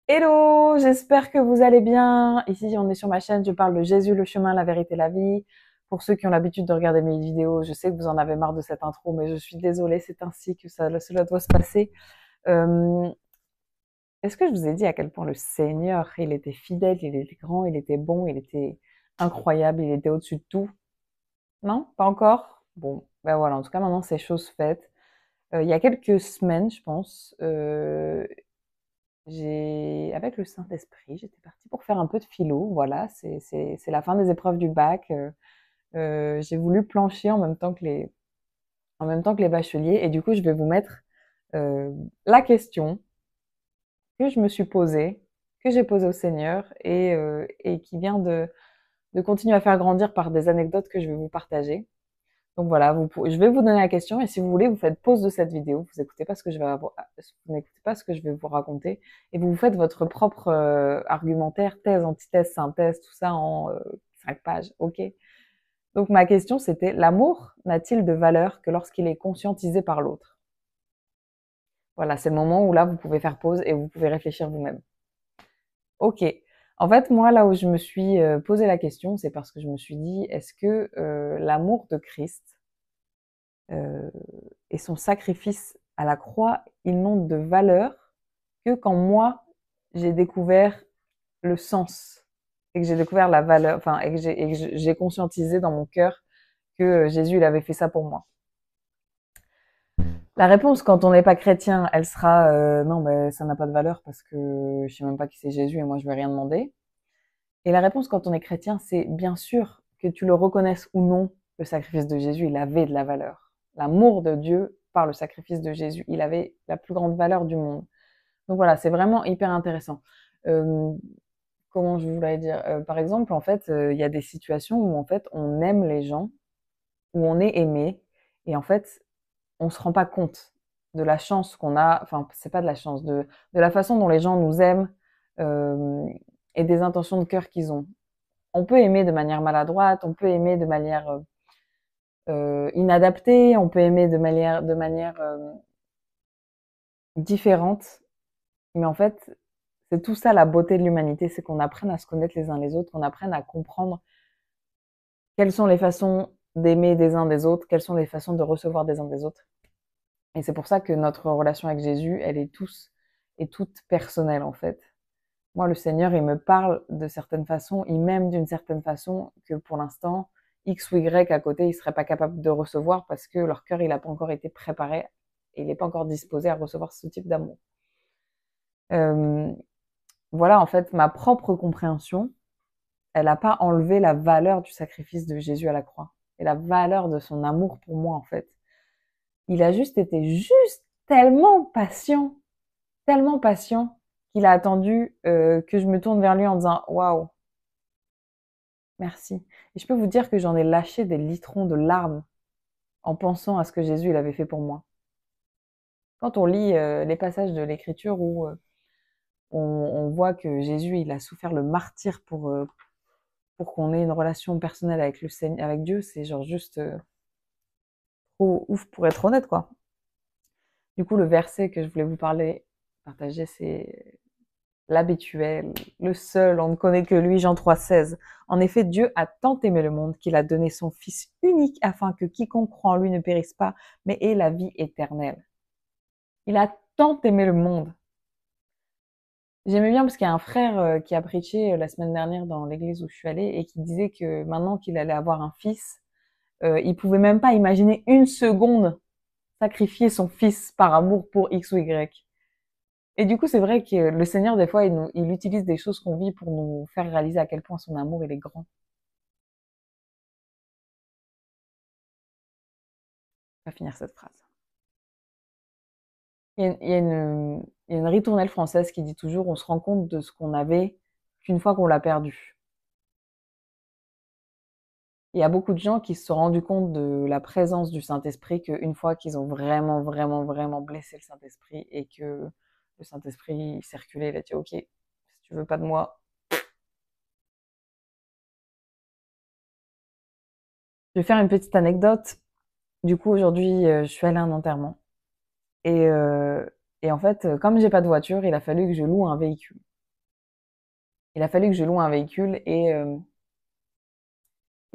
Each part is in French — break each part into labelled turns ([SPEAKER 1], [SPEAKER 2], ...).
[SPEAKER 1] Hello, j'espère que vous allez bien. Ici, on est sur ma chaîne, je parle de Jésus, le chemin, la vérité, la vie. Pour ceux qui ont l'habitude de regarder mes vidéos, je sais que vous en avez marre de cette intro, mais je suis désolée, c'est ainsi que cela doit se passer. Euh, Est-ce que je vous ai dit à quel point le Seigneur, il était fidèle, il était grand, il était bon, il était incroyable, il était au-dessus de tout? Non? Pas encore? Bon, ben voilà, en tout cas, maintenant, c'est chose faite. Il y a quelques semaines, je pense, avec le Saint-Esprit, j'étais partie pour faire un peu de philo. Voilà, c'est la fin des épreuves du bac. J'ai voulu plancher en même temps que les bacheliers. Et du coup, je vais vous mettre euh, la question que je me suis posée, que j'ai posée au Seigneur et qui vient de continuer à faire grandir par des anecdotes que je vais vous partager. Donc voilà, je vais vous donner la question et si vous voulez, vous faites pause de cette vidéo, vous écoutez pas ce que vous n'écoutez pas ce que je vais vous raconter et vous faites votre propre argumentaire, thèse, antithèse, synthèse, tout ça en 5 pages, ok? Donc ma question c'était, l'amour n'a-t-il de valeur que lorsqu'il est conscientisé par l'autre? Voilà, c'est le moment où là vous pouvez faire pause et vous pouvez réfléchir vous-même. Ok. En fait, moi, là où je me suis posé la question, c'est parce que je me suis dit, est-ce que l'amour de Christ euh, et son sacrifice à la croix, ils n'ont de valeur que quand moi, j'ai découvert le sens et que j'ai découvert la valeur, enfin, et que j'ai conscientisé dans mon cœur que Jésus, il avait fait ça pour moi. La réponse, quand on n'est pas chrétien, elle sera non, mais ça n'a pas de valeur parce que je sais même pas qui c'est Jésus et moi, je vais rien demander. Et la réponse, quand on est chrétien, c'est bien sûr que tu le reconnaisses ou non, le sacrifice de Jésus, il avait de la valeur. L'amour de Dieu par le sacrifice de Jésus, il avait la plus grande valeur du monde. Donc voilà, c'est vraiment hyper intéressant. Euh, Comment je voulais dire Par exemple, en fait, il y a des situations où en fait on aime les gens, où on est aimé, et en fait on se rend pas compte de la chance qu'on a. Enfin, c'est pas de la chance, de la façon dont les gens nous aiment euh, et des intentions de cœur qu'ils ont. On peut aimer de manière maladroite, on peut aimer de manière inadaptée, on peut aimer de manière différente. Mais en fait, c'est tout ça la beauté de l'humanité, c'est qu'on apprenne à se connaître les uns les autres, qu'on apprenne à comprendre quelles sont les façons d'aimer des uns des autres, quelles sont les façons de recevoir des uns des autres. Et c'est pour ça que notre relation avec Jésus, elle est toute personnelle en fait. Moi, le Seigneur, il me parle de certaines façons, il m'aime d'une certaine façon que pour l'instant, X ou Y à côté, ils seraient pas capables de recevoir parce que leur cœur, il n'a pas encore été préparé et il n'est pas encore disposé à recevoir ce type d'amour. Euh, voilà, en fait, ma propre compréhension, elle n'a pas enlevé la valeur du sacrifice de Jésus à la croix et la valeur de son amour pour moi, en fait. Il a juste été tellement patient, qu'il a attendu que je me tourne vers lui en disant waouh, merci. Et je peux vous dire que j'en ai lâché des litrons de larmes en pensant à ce que Jésus il avait fait pour moi. Quand on lit les passages de l'Écriture où on voit que Jésus il a souffert le martyre pour qu'on ait une relation personnelle avec le Seigneur, avec Dieu, c'est genre juste trop ouf pour être honnête quoi. Du coup, le verset que je voulais vous partager, c'est l'habituel, le seul, on ne connaît que lui, Jean 3,16. En effet, Dieu a tant aimé le monde qu'il a donné son Fils unique afin que quiconque croit en lui ne périsse pas, mais ait la vie éternelle. Il a tant aimé le monde. J'aimais bien parce qu'il y a un frère qui a prêché la semaine dernière dans l'église où je suis allée et qui disait que maintenant qu'il allait avoir un fils, il pouvait même pas imaginer une seconde sacrifier son fils par amour pour X ou Y. Et du coup, c'est vrai que le Seigneur, des fois, il utilise des choses qu'on vit pour nous faire réaliser à quel point son amour, il est grand. Je vais finir cette phrase. Il y a une ritournelle française qui dit toujours, on se rend compte de ce qu'on avait qu'une fois qu'on l'a perdu. Il y a beaucoup de gens qui se sont rendus compte de la présence du Saint-Esprit qu'une fois qu'ils ont vraiment, vraiment, vraiment blessé le Saint-Esprit et que le Saint-Esprit circulait, il a dit, ok, si tu veux pas de moi. Je vais faire une petite anecdote. Du coup, aujourd'hui, je suis allée à un enterrement. Et, euh, et en fait, comme j'ai pas de voiture, il a fallu que je loue un véhicule. il a fallu que je loue un véhicule et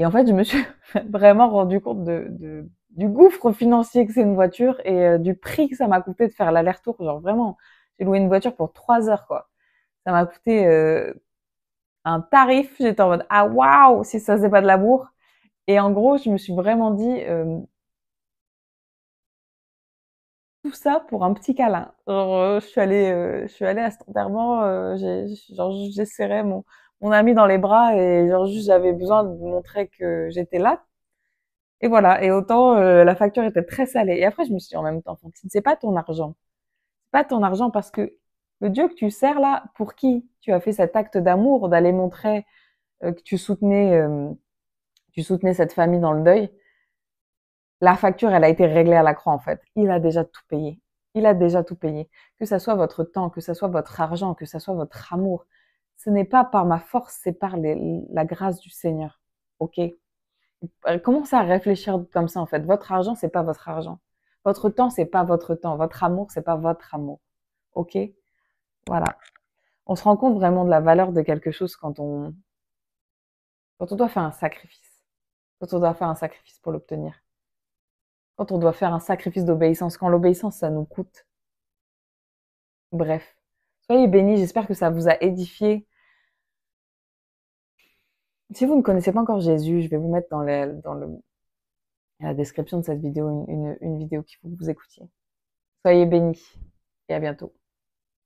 [SPEAKER 1] en fait, je me suis vraiment rendu compte du gouffre financier que c'est une voiture et du prix que ça m'a coûté de faire l'aller-retour. Genre vraiment, j'ai loué une voiture pour 3 heures, quoi. Ça m'a coûté un tarif. J'étais en mode, ah waouh, si ça c'est pas de l'amour. Et en gros, je me suis vraiment dit, tout ça pour un petit câlin. Genre, je suis allée à cet enterrement, j'ai serré mon ami dans les bras et genre juste j'avais besoin de montrer que j'étais là. Et voilà. Et autant la facture était très salée. Et après, je me suis dit en même temps, Fantine, c'est pas ton argent. C'est pas ton argent parce que le Dieu que tu sers là, pour qui tu as fait cet acte d'amour d'aller montrer que tu soutenais cette famille dans le deuil. La facture, elle a été réglée à la croix, en fait. Il a déjà tout payé. Il a déjà tout payé. Que ça soit votre temps, que ça soit votre argent, que ça soit votre amour. Ce n'est pas par ma force, c'est par la grâce du Seigneur. OK? Commencez à réfléchir comme ça, en fait. Votre argent, c'est pas votre argent. Votre temps, c'est pas votre temps. Votre amour, c'est pas votre amour. OK? Voilà. On se rend compte vraiment de la valeur de quelque chose quand on doit faire un sacrifice. Quand on doit faire un sacrifice pour l'obtenir. Quand on doit faire un sacrifice d'obéissance. Quand l'obéissance, ça nous coûte. Bref, soyez bénis, j'espère que ça vous a édifié. Si vous ne connaissez pas encore Jésus, je vais vous mettre la description de cette vidéo une vidéo qu'il faut que vous écoutiez. Soyez bénis et à bientôt.